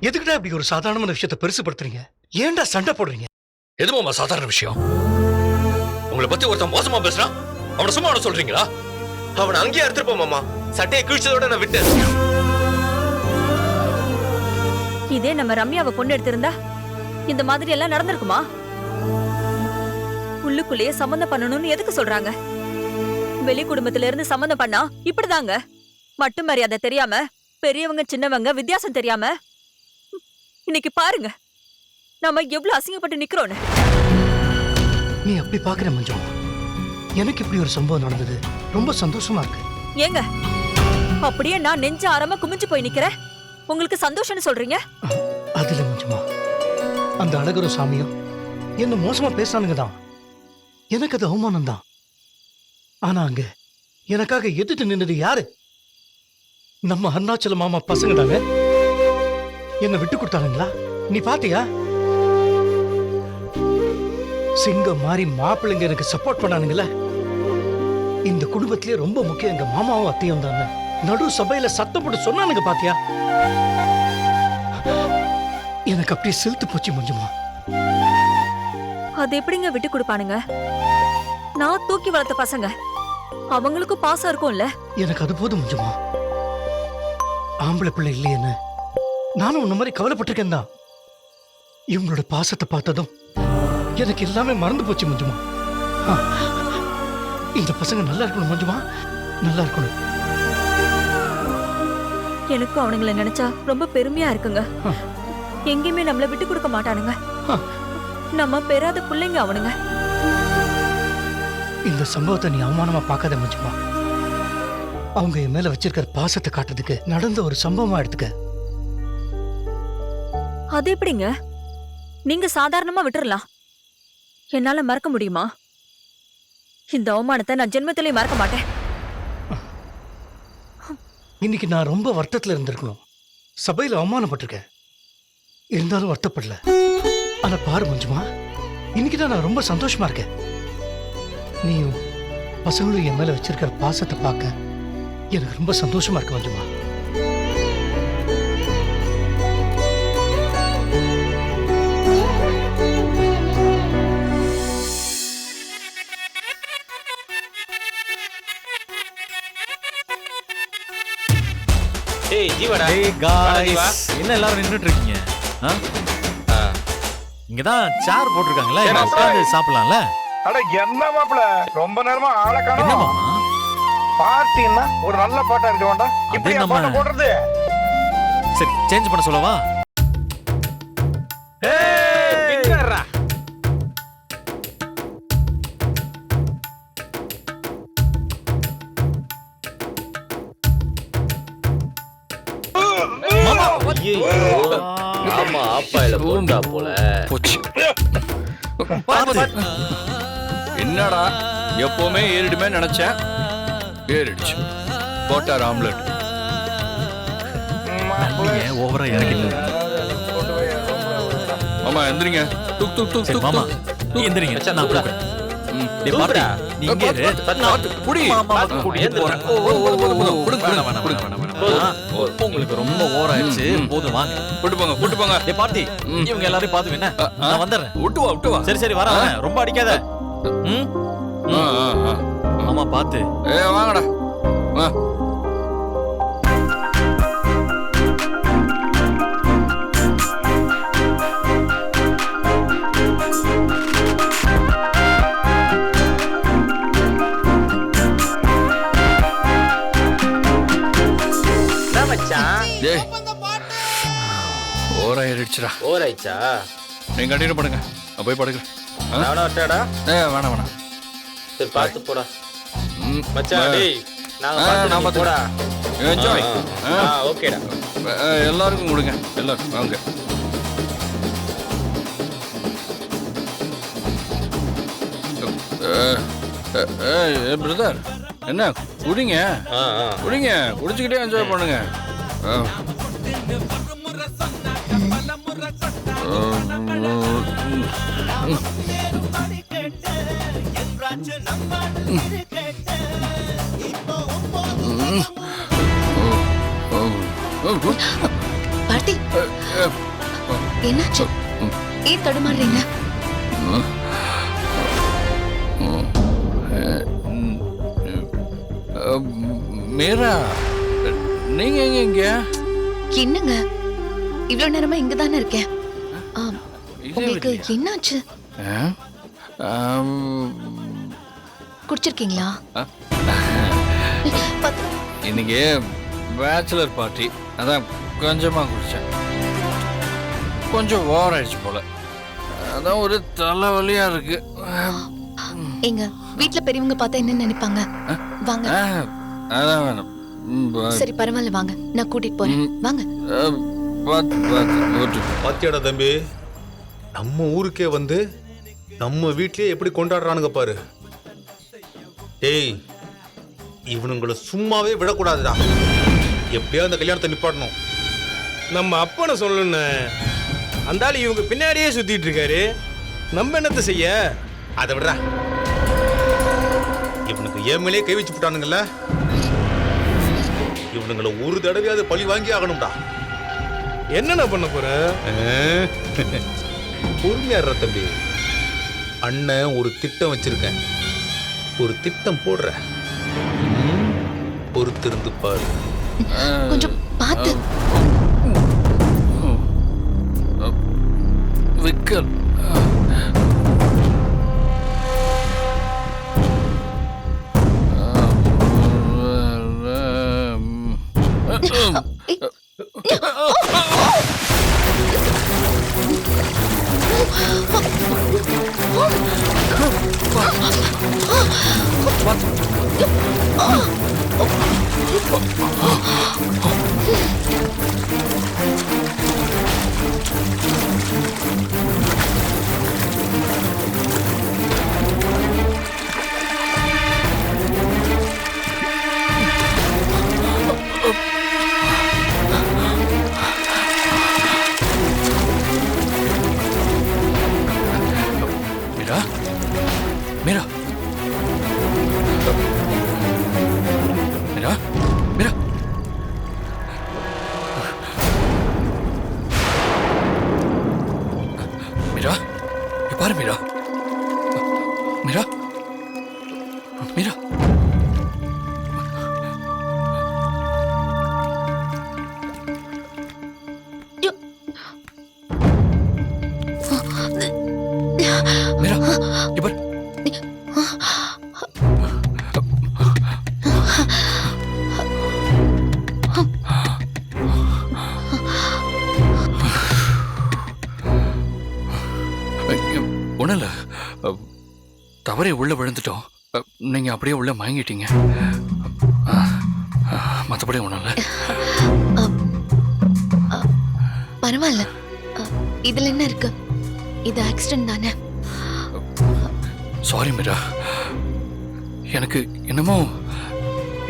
எதுக்குடா இப்படி ஒரு சாதாரணமான விஷயத்தை பெருசுப்படுத்துறீங்க? ஏன்டா சண்டை போடுறீங்க? எதுமாமா சாதாரண விஷயம்? உங்களை பத்தி ஒருத்தன் மோசமா பேசுறான், அவனை சும்மா அவனை சொல்றீங்களா? அவனை அங்கேயே எடுத்துருப்போம் மாமா. சட்டையை கிழிச்சதோட நான் விட்டேன். இதே நம்ம ரம்யாவை பொண்ணு எடுத்திருந்தா இந்த மாதிரி எல்லாம் நடந்திருக்குமா? உள்ளுக்குள்ளேயே சம்மந்தம் பண்ணணும்னு எதுக்கு சொல்றாங்க? வெளி குடும்பத்தில இருந்து சம்மந்தம் பண்ணா இப்படிதாங்க. மட்டு மரியாதை தெரியாம, பெரியவங்க சின்னவங்க வித்தியாசம் தெரியாம இன்னைக்கு பாருங்க நாம எவ்வளவு அசிங்கப்பட்டு நிக்கிறோன்னு. நீ அப்படி பாக்குற மஞ்சு, எனக்கு இப்படி ஒரு சம்பவம் நடந்தது ரொம்ப சந்தோஷமா இருக்கு. ஏங்க அப்படியே நான் நெஞ்ச ஆரமா குமிஞ்சு போய் நிக்கிறேன், உங்களுக்கு சந்தோஷம்னு சொல்றீங்க? அதுல மஞ்சுமா, அந்த அழகரும் சாமியும் என்ன மோசமா பேசானுங்க தான். எனக்கு அது அவமானம் தான். ஆனா அங்க எனக்காக எதிர்த்து நின்னது யாரு? நம்ம அருணாச்சல மாமா பசங்க தாங்க. என்ன விட்டு கொடுத்தானுங்களா? நீ பாத்தியா? சிங்கம் மாதிரி மாப்பிள்ளைங்க எனக்கு சப்போர்ட் பண்ணானுங்களா? இந்த குடும்பத்திலே ரொம்ப முக்கியம் எங்க மாமாவும் அத்தையும் தாங்க. நடு சபையில சத்தம் போட்டு சொன்னானுங்க பாத்தியா? எனக்கு அப்படியே செலுத்து போச்சு மஞ்சுமா. அது எப்படிங்க விட்டு கொடுப்பானுங்க? நான் தூக்கி வளர்த்த பசங்க, அவங்களுக்கும் பாசம் இருக்கும்ல. எனக்கு அது போதும் மஞ்சுமா. ஆம்பளை பிள்ளை இல்லையேன்னு நானும் உன்ன மாதிரி கவலைப்பட்டிருக்கேன் தான். இவங்களோட பாசத்தை பார்த்ததும் எனக்கு எல்லாமே மறந்து போச்சு மஞ்சுமா. இந்த பசங்க நல்லா இருக்கணும் மஞ்சுமா, நல்லா இருக்கணும். எனக்கும் அவனுங்களை நினைச்சா ரொம்ப பெருமையா இருக்குங்க. எங்கேயுமே நம்மள விட்டு கொடுக்க மாட்டானுங்க. நம்ம பெறாத பிள்ளைங்க அவனுங்க. இந்த சம்பவத்தை நீ அவமானமா பார்க்காத மஞ்சுமா. அவங்க என் மேல வச்சிருக்கிற பாசத்தை காட்டுறதுக்கு நடந்த ஒரு சம்பவமா எடுத்துக்க. அது எப்படிங்க? நீங்க சாதாரணமா விட்டுறலாம், என்னால மறக்க முடியுமா? இந்த அவமானத்தை நான் ஜென்மத்திலேயே மறக்க மாட்டேன். இன்னைக்கு நான் ரொம்ப வருத்தத்துல இருந்திருக்கணும். சபையில அவமானப்பட்டிருக்கேன், இருந்தாலும் வருத்தப்படல. ஆனா பாரு மஞ்சுமா, இன்னைக்குதான் நான் ரொம்ப சந்தோஷமா இருக்கேன். நீயும் பசங்களும் என் மேல வச்சிருக்கிற பாசத்தை பார்க்க எனக்கு ரொம்ப சந்தோஷமா இருக்கு மஞ்சுமா. ஏய் ஜீவாடா. Hey guys, என்ன எல்லாரும் நின்னுட்டு இருக்கீங்க? இங்கதான் சேர் போட்டுருக்காங்கல்ல, இங்க உட்கார்ந்து சாப்பிடலாம்ல. அட என்ன மாப்ள, ரொம்ப நேரமா ஆளை என்ன காணோம். மாமா? பார்ட்டின்னா ஒரு நல்ல பாட்டா இருக்க வேண்டாம். இப்படி நம்ம- பாட்டு போடுறது. சரி, சேஞ்ச் பண்ண சொல்லவா? எங்கடா? மாமா, ஆமா, ஆப்பாயில போண்டா போல. போச்சு. என்னடா எப்பவுமே ஏறிடுமே நினைச்சேன், ஏறிடுச்சு. போட்டார் ஆம்லெட். நீங்க ஓவரா இறக்கிட்டு. மாமா எந்திரிங்க. துக் துக் துக் சரி துக் மாமா, துக். எந்திரிங்க. மச்சான், நான் கூப்பிடா. கூப்பிடுறேன். ம். டேய் பாட்டி, நீ இங்கே இரு. புடி. மாமாவை கூட்டிட்டு போறேன். வேணாம், வேணாம், குடு. வேணாம், வேணாம். உங்களுக்கு ரொம்ப ஓவர் ஆயிடுச்சு. போதும் வாங்க. கூட்டு போங்க. டேய் பாட்டி, இவங்க எல்லாரையும் பாத்து என்ன? நான் வந்துடுறேன். விட்டு வா. சரி வரேன். ரொம்ப அடிக்காத. ம்? ஆமா பாத்து. வாங்கடா. வா. என்ன மச்சான்? டேய் ஓராயிருச்சுடா. ஓராயிச்சா? நீங்க கண்டினியூ பண்ணுங்க, நான் போய் படுக்கிறேன். நானா வரட்டாடா? வேணாம். சரி பார்த்து போடா ம். மச்சான். டேய் நாங்க நான் பார்த்து போடா. என்ஜாய். ஓகேடா. எல்லாருக்கும் கொடுங்க, எல்லாரும் வாங்க. பிரதர் என்ன குடிங்க, குடிச்சுக்கிட்டே என்ஜாய் பண்ணுங்க. பார்த்தி என்னாச்சு? ஏன் தடுமாறுறீங்க? மீரா, நீங்க எங்க இங்க? என்னங்க இவ்வளவு நேரமா இங்க தானே இருக்கேன். உங்களுக்கு என்னாச்சு? குடிச்சிருக்கீங்களா? இன்னைக்கு பேச்சுலர் பார்ட்டி, அதான் கொஞ்சமா குடிச்சேன். கொஞ்சம் ஓவர் ஆயிடுச்சு போல, அதான் ஒரு தலைவலியா இருக்கு. எங்க வீட்ல பெரியவங்க பார்த்தா என்ன நினைப்பாங்க? வாங்க. அதான் வேணும். சரி பரவாயில்ல, வாங்க, நான் கூட்டிட்டு போறேன். வாங்க. பாத்தியாடா தம்பி, நம்ம ஊருக்கே வந்து நம்ம வீட்லயே எப்படி கொண்டாடுறானுங்க பாரு. ஏய், இவனுங்களை சும்மாவே விடக்கூடாதுடா. எப்படியா அந்த கல்யாணத்தை நிப்பாட்டணும். நம்ம அப்பனை சொல்லணும்னு அந்த ஆள் இவங்க பின்னாடியே சுத்திட்டு இருக்காரு. நம்ம என்னத்தை செய்ய? அதை விடுறா. இவனுக்கு ஏமலே கை வச்சு விட்டானுங்கல்ல, இவனுங்களை ஒரு தடவையாவது பழி வாங்கி ஆகணும்டா. என்னென்ன பண்ண போற? பொறுமையாடுற தம்பி. அண்ணன் ஒரு திட்டம் வச்சிருக்கேன், ஒரு திட்டம் போடுற. பொறுத்திருந்து பாரு. கொஞ்சம் பார்த்து. விக்கல், மீரா, மீரா, மீரா, மீரா, இங்க பாரு மீரா, மீரா, மீரா. மீரா, இங்க பாரு. ஒண்ணும் இல்ல, தவறி உள்ள விழுந்துட்டோம். நீங்க அப்படியே உள்ள மயங்கிட்டீங்க. மற்றபடி ஒண்ணும் இல்ல. பரவாயில்ல, இதுல என்ன இருக்கு? இது ஆக்சிடென்ட் தானே. சாரி மீரா, எனக்கு என்னமோ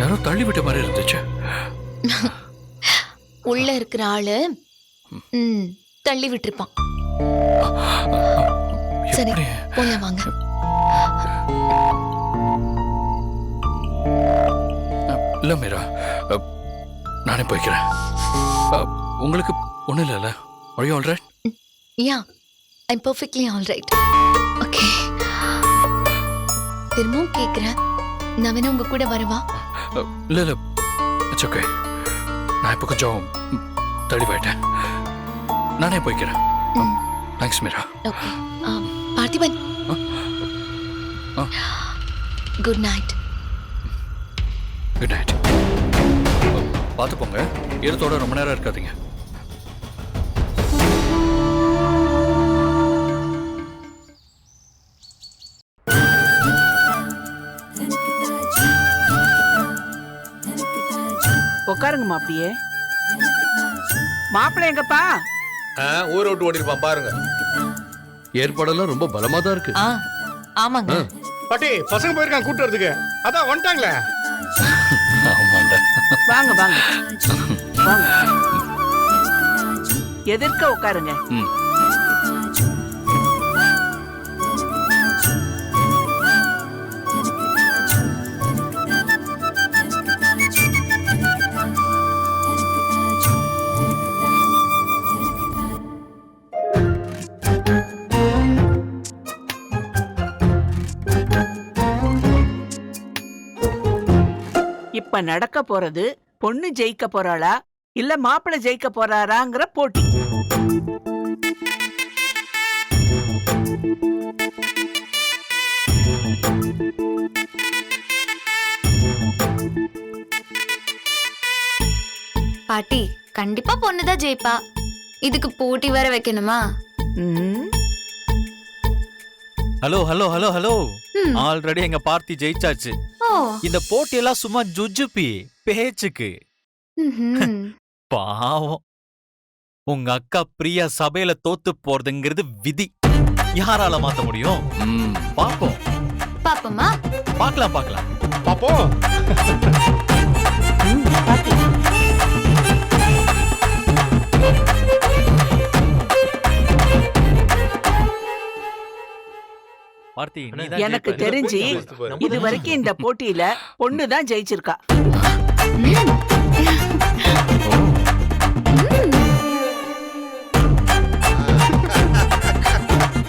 யாரோ தள்ளி விட்ட மாதிரி இருந்துச்சு. உள்ள இருக்கிற ஆளு தள்ளி விட்டுருப்பான். சரி போல வாங்க. இல்ல மீரா, நானே போய்க்கிறேன். உங்களுக்கு ஒண்ணும் இல்லைல்ல? Are you all right? Yeah, I'm perfectly all right. Okay. திரும்பவும் கேக்குறேன், நான் வேணா உங்க கூட வரவா? இல்ல இல்ல, இட்ஸ் ஓகே. நான் இப்போ கொஞ்சம் தெளிவாயிட்டேன். நானே போய்க்கிறேன். Thanks Meera. Okay. Parthiban, good night. Good night. பார்த்து போங்க, ஈரத்தோட ரொம்ப நேரம் இருக்காதீங்க. உட்காருங்கம்மா. அப்படியே மாப்பிள்ளை எங்கப்பா? ஊரை விட்டு ஓடிருப்பான் பாருங்க. ஏற்பாடெல்லாம் ரொம்ப பலமா தான் இருக்கு. ஆமாங்க. பாட்டி, பசங்க போயிருக்காங்க கூட்டு வரதுக்கு. அதான் வந்துட்டாங்களே. ஆமாண்டா. வாங்க வாங்க வாங்க, எதிர்க்க உட்காருங்க. இப்ப நடக்க போறது பொண்ணு ஜெயிக்க போறாளா இல்ல மாப்பிள்ளை ஜெயிக்க போறாராங்கிற போட்டி. பாட்டி கண்டிப்பா பொண்ணுதான் ஜெயிப்பா. இதுக்கு போட்டி வேற வைக்கணுமா? ம், ஹலோ ஹலோ ஹலோ ஹலோ ம். ஆல்ரெடி எங்க பார்ட்டி ஜெயிச்சாச்சு. ஓ. இந்த போட்டியெல்லாம் சும்மா ஜுஜுப்பி பேச்சுக்கு. ம்ஹும். பாவம் உங்க அக்கா பிரியா சபையில தோத்து போறதுங்கிறது விதி. யாரால மாத்த முடியும்? பாப்போம் பாப்போமா? பார்க்கலாம் பார்க்கலாம். பாப்போம். பாத்தி. பார்த்தி எனக்கு தெரிஞ்சு இது வரைக்கும் இந்த போட்டியில பொண்ணு தான் ஜெயிச்சிருக்கா.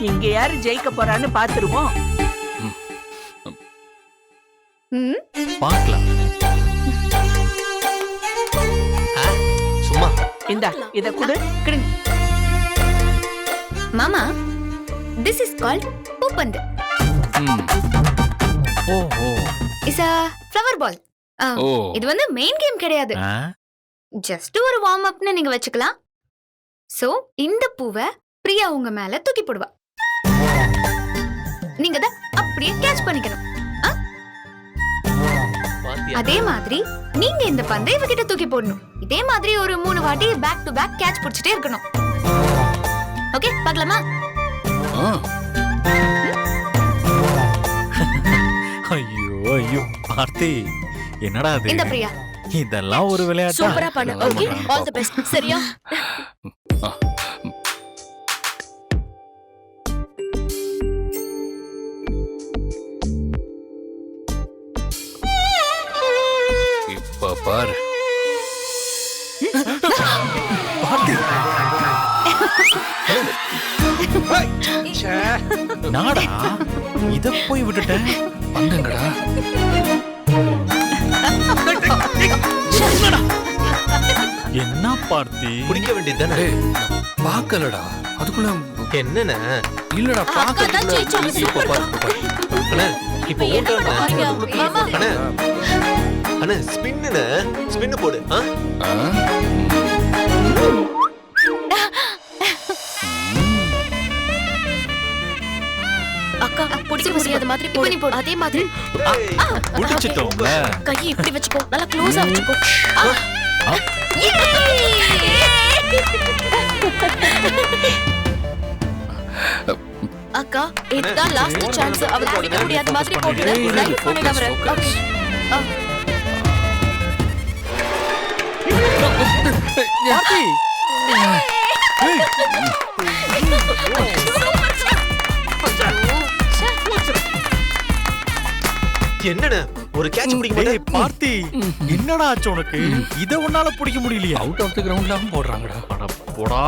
இங்க யாரு ஜெயிக்க போறான்னு பாத்துருவோம். ம். பார்க்கலாம். சும்மா இந்தா இத குடு. கொடுங்க. மாமா, this is called பூப்பந்து. ஓஹோ. It's a flower ball. ஓ. இது வந்து மெயின் கேம் கிடையாது. ஜஸ்ட் ஒரு வார்ம் அப்னு நீங்க வச்சுக்கலாம். சோ இந்த பூவை பிரியா உங்க மேல தூக்கி போடுவா. நீங்க தான் அப்படியே கேட்ச் பண்ணிக்கணும். அதே மாதிரி நீங்க இந்த பந்தை இவகிட்ட தூக்கி போடணும். இதே மாதிரி ஒரு 3 வாட்டி பேக் டு பேக் கேட்ச் பிடிச்சிட்டே இருக்கணும். ஓகே, பார்க்கலாமா? ஐயோ ஐயோ பார்த்தி என்னடா இது? இந்த பிரியா இதெல்லாம் ஒரு விளையாட்டா? சூப்பரா பண்ணு. Okay, all the best. சரியா? இப்ப பாரு. நாடா இத போய் விட்டுட்டேன். பங்கங்கடா. என்ன பார்த்தி? குடிக்க வேண்டியது தானே. டேய், நான் பார்க்கலடா. அதுக்குள்ள என்னண்ணே இல்லடா பார்க்கறதுக்குள்ள இப்ப பாரு, இப்ப பாரு. அண்ணே இப்ப ஓட்டாண்ணே. அண்ணே அண்ணே ஸ்பின்னு ஸ்பின்னு போடு. அக்கா பிடிக்க முடியாத மாதிரி போடு. அதே மாதிரி குடிச்சிட்டோம்ல. கையை இப்படி வச்சுக்கோ. நல்லா க்ளோஸா வச்சுக்கோ. அக்கா இதுதான் லாஸ்ட் சான்ஸ். அவளை பிடிக்க முடியாத மாதிரி போடு. லைஃப் பண்ணிடாம. ஓகே. பார்த்தி என்னண்ணே ஒரு கேட்ச் பிடிக்க டேய் மாட்டேன். பார்த்தி என்னடா ஆச்சு உனக்கு? இத உன்னால பிடிக்க முடியலையா? அவுட் ஆஃப் தி கிரவுண்ட்லாம் போடுறாங்கடா. அட போடா.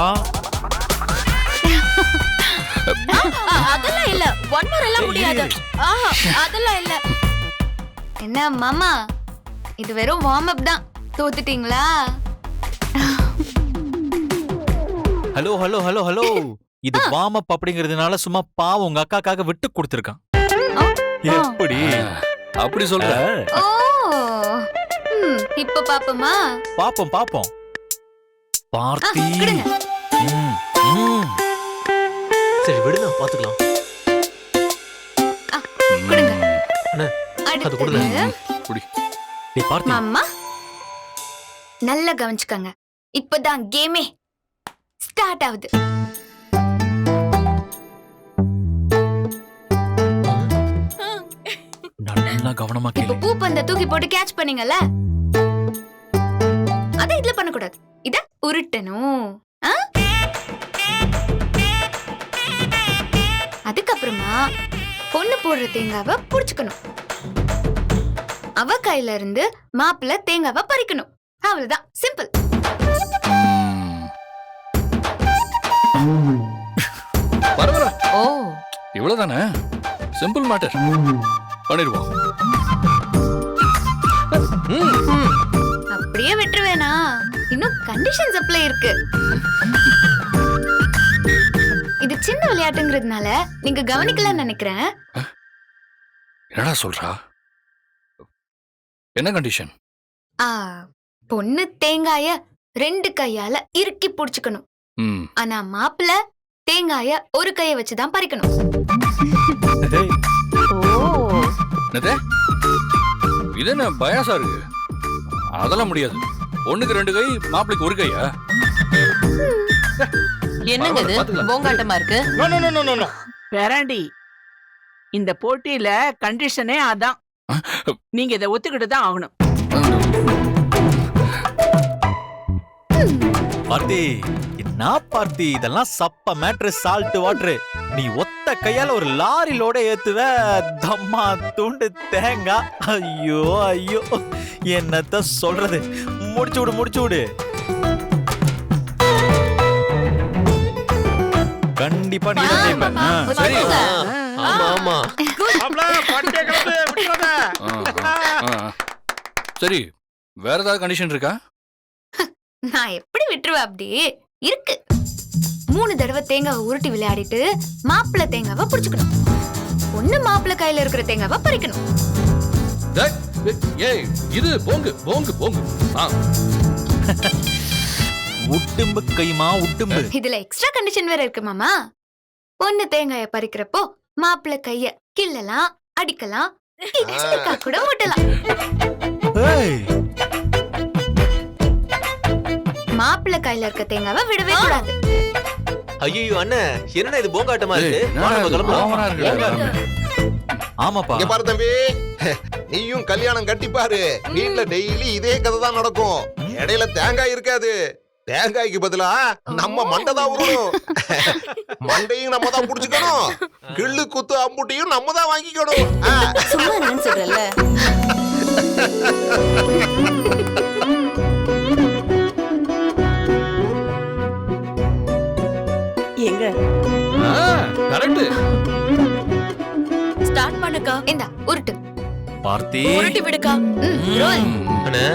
அதெல்லாம் இல்ல. ஒன் மோர் எல்லாம் முடியாது. அதெல்லாம் இல்ல. என்ன மாமா, இது வெறும் வார்ம் அப் தான். தோத்துட்டீங்களா? Hello hello hello hello. இது வார்ம் அப் அப்படிங்கிறதுனால சும்மா பாவம் உங்க அக்காக்காக விட்டு கொடுத்திருக்கான். எப்படி அப்படி சொல்ற? ஓ. இப்ப பாப்போமா? பாப்போம் பாப்போம். பார்த்தி கொடுங்க. சரி விடு, நான் பாத்துக்கலாம். கொடுங்க. அண்ணே அது அடுத்தது கொடுங்க. குடி. டேய் பார்த்தி மாமா நல்லா கவனிச்சுக்கங்க. இப்பதான் கேமே ஸ்டார்ட் ஆகுது. நல்லா கவனமா இப்ப கேளு. பூப்பந்த தூக்கி போட்டு கேட்ச் பண்ணீங்கல்ல, அத இதுல பண்ணக்கூடாது. இத உருட்டணும். அதுக்கப்புறமா பொண்ணு போடுற தேங்காவை புடிச்சுக்கணும். அவ கையில இருந்து மாப்பிள்ள தேங்காவை பறிக்கணும். அவ்வளவுதான், சிம்பிள். பரவாயில்ல. ஓ. இவ்வளவுதானே? Simple matter. பண்ணிடுவோம். கண்டிஷன்ஸ் அப்ளை இருக்கு. இது சின்ன விளையாட்டுங்கிறதுனால நீங்க கவனிக்கலன்னு நினைக்கிறேன். என்னடா சொல்றா? என்ன கண்டிஷன்? பொண்ணு தேங்காய 2 கையால இறுக்கி புடிச்சுக்கணும். ஆனா மாப்பிள்ள தேங்காய ஒரு கைய வச்சுதான் பறிக்கணும். இது என்ன பயாசா இருக்கு? அதெல்லாம் முடியாது. பொண்ணுக்கு 2 கை, மாப்பிளைக்கு 1 கையா? என்னங்க இது போங்காட்டமா இருக்கு? பேராண்டி, இந்த போட்டியில கண்டிஷனே அதான். நீங்க இதை ஒத்துக்கிட்டு தான் ஆகணும். பார்த்தி, என்ன பார்த்தி, இதெல்லாம் சப்ப மேட்ரு, சால்ட் வாட்டரு. நீ ஒத்த கையால ஒரு லாரிலோட ஏத்துவ, தம்மா தூண்டு தேங்காய். ஐயோ ஐயோ, என்னத்த சொல்றது. முடிச்சு விடு. கண்டிப்பா நீ தான் ஜெயிப்ப. சரி. ஆமா சரி, வேற ஏதாவது கண்டிஷன் இருக்கா? நான் எப்படி விட்டுருவேன்? அப்படி இருக்கு. 3 தடவை தேங்காவை உருட்டி விளையாடிட்டு மாப்பிள்ள தேங்காவை புடிச்சுக்கணும். பொண்ணு மாப்பிள்ள கையில இருக்கிற தேங்காவை பறிக்கணும். ஏய், இது போங்கு. உட்டும்பு கைமா, உட்டும்பு. இதுல எக்ஸ்ட்ரா கண்டிஷன் வேற இருக்கு மாமா. பொண்ணு தேங்காய பறிக்கிறப்போ மாப்பிள்ள கைய கிள்ளலாம், அடிக்கலாம், இடிச்சுக்கா கூட ஓட்டலாம். மாப்பிள்ள கையில இருக்க தேங்காவை விடவே கூடாது. ஐயோ அண்ணே, என்னடா இது போங்காட்டமா இருக்கு? வாங்க கிளம்பலாம். ஆமாப்பா. இங்க பாரு தம்பி, நீயும் கல்யாணம் கட்டி பாரு. வீட்ல டெய்லி இதே கதை தான் நடக்கும். இடையில தேங்காய் இருக்காது. தேங்காய்க்கு பதிலா நம்ம மண்டை தான் உருணும். மண்டையும் நம்ம தான் புடிச்சுக்கணும், கிள்ளு குத்து அம்புட்டியும் நம்ம தான் வாங்கிக்கணும். சும்மா என்னன்னு சொல்றல. எங்க கரெக்ட். ஸ்டார்ட் பண்ணுக்கா. இந்தா உருட்டு. பார்த்தி, உருட்டி விடுக்கா. ரோல். அண்ணே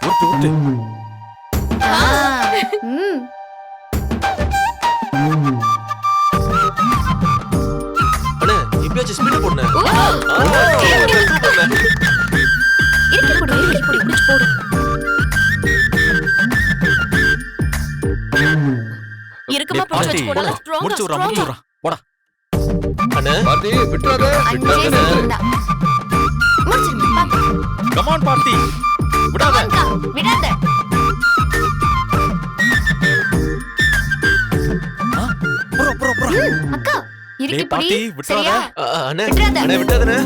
உருட்டு. அண்ணே, இப்பயாச்சும் ஸ்பீட் போடுண்ணே. இருக்கமா போச்சு வச்சு போடலாம். முடிச்சு விடுறா. போடா. அண்ணே பார்த்தி, விட்டுறாத. கம் ஆன் பார்த்தி, விடாத. விடாத. புறா. அக்கா, இறுக்கி பார்த்தி, புடி. விட்டுறாத. சரியா? அண்ணே விட்டுறாத. அண்ணே விட்டாதண்ணே.